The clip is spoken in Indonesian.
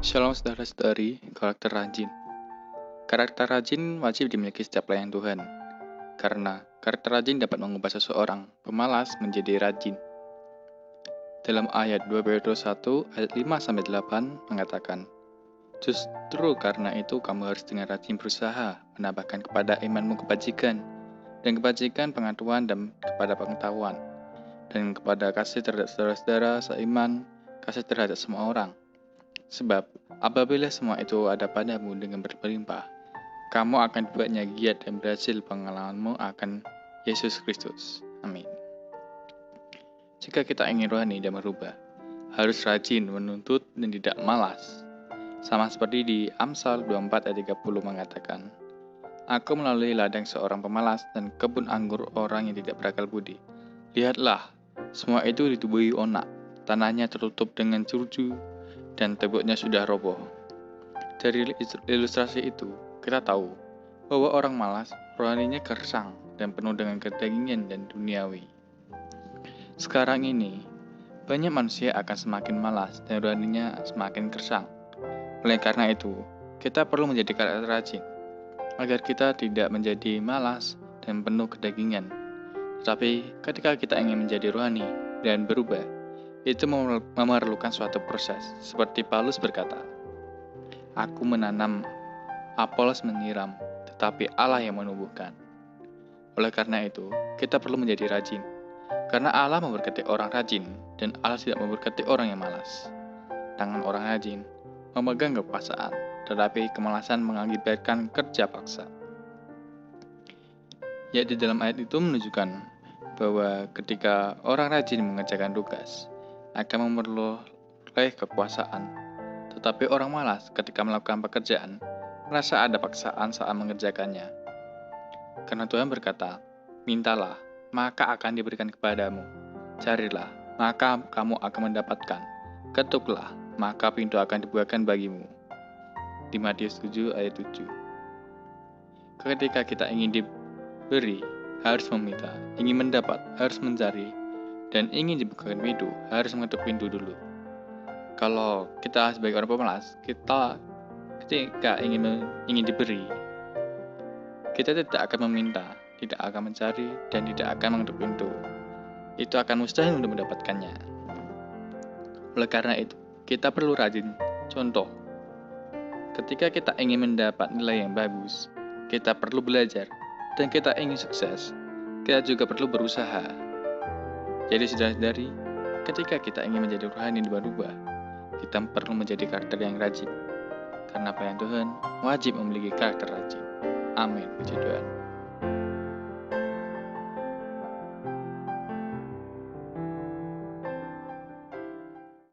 Shalom saudara-saudari, karakter rajin. Karakter rajin wajib dimiliki setiap pelayan Tuhan, karena karakter rajin dapat mengubah seseorang pemalas menjadi rajin. Dalam ayat 2 Petrus 1 ayat 5-8 mengatakan, justru karena itu kamu harus dengan rajin berusaha menambahkan kepada imanmu kebajikan, dan kebajikan pengetahuan dan kepada pengetahuan, dan kepada kasih terhadap saudara-saudara seiman, kasih terhadap semua orang. Sebab, apabila semua itu ada padamu dengan berlimpah, kamu akan dibuatnya giat dan berhasil pengalamanmu akan Yesus Kristus. Amin. Jika kita ingin rohani dan berubah, harus rajin menuntut dan tidak malas. Sama seperti di Amsal 24 ayat 30 mengatakan, Aku melalui ladang seorang pemalas dan kebun anggur orang yang tidak berakal budi. Lihatlah, semua itu ditubuhi onak, tanahnya tertutup dengan curju, dan tebuknya sudah roboh. Dari ilustrasi itu, kita tahu bahwa orang malas rohaninya gersang dan penuh dengan kedagingan dan duniawi. Sekarang ini, banyak manusia akan semakin malas dan rohaninya semakin gersang. Oleh karena itu, kita perlu menjadi karakter rajin, agar kita tidak menjadi malas dan penuh kedagingan. Tetapi, ketika kita ingin menjadi rohani dan berubah, itu memerlukan suatu proses, seperti Paulus berkata, Aku menanam, Apolos menyiram, tetapi Allah yang menumbuhkan. Oleh karena itu, kita perlu menjadi rajin, karena Allah memberkati orang rajin, dan Allah tidak memberkati orang yang malas. Tangan orang rajin memegang kekuasaan, tetapi kemalasan mengakibatkan kerja paksa. Ya, di dalam ayat itu menunjukkan bahwa ketika orang rajin mengerjakan tugas, akan memperoleh kekuasaan. Tetapi orang malas ketika melakukan pekerjaan, merasa ada paksaan saat mengerjakannya. Karena Tuhan berkata, mintalah, maka akan diberikan kepadamu. Carilah, maka kamu akan mendapatkan. Ketuklah, maka pintu akan dibukakan bagimu. Di Matius 7 ayat 7. Ketika kita ingin diberi, harus meminta. Ingin mendapat, harus mencari. Dan ingin dibukakan pintu, harus mengetuk pintu dulu. Kalau kita sebagai orang pemalas, kita ketika ingin diberi, kita tidak akan meminta, tidak akan mencari, dan tidak akan mengetuk pintu. Itu akan mustahil untuk mendapatkannya. Oleh karena itu, kita perlu rajin. Contoh, ketika kita ingin mendapat nilai yang bagus, kita perlu belajar, dan kita ingin sukses, kita juga perlu berusaha. Jadi saudara-saudari, ketika kita ingin menjadi rohani dan berubah, kita perlu menjadi karakter yang rajin. Karena pelayan Tuhan wajib memiliki karakter rajin. Amin. Puji Tuhan.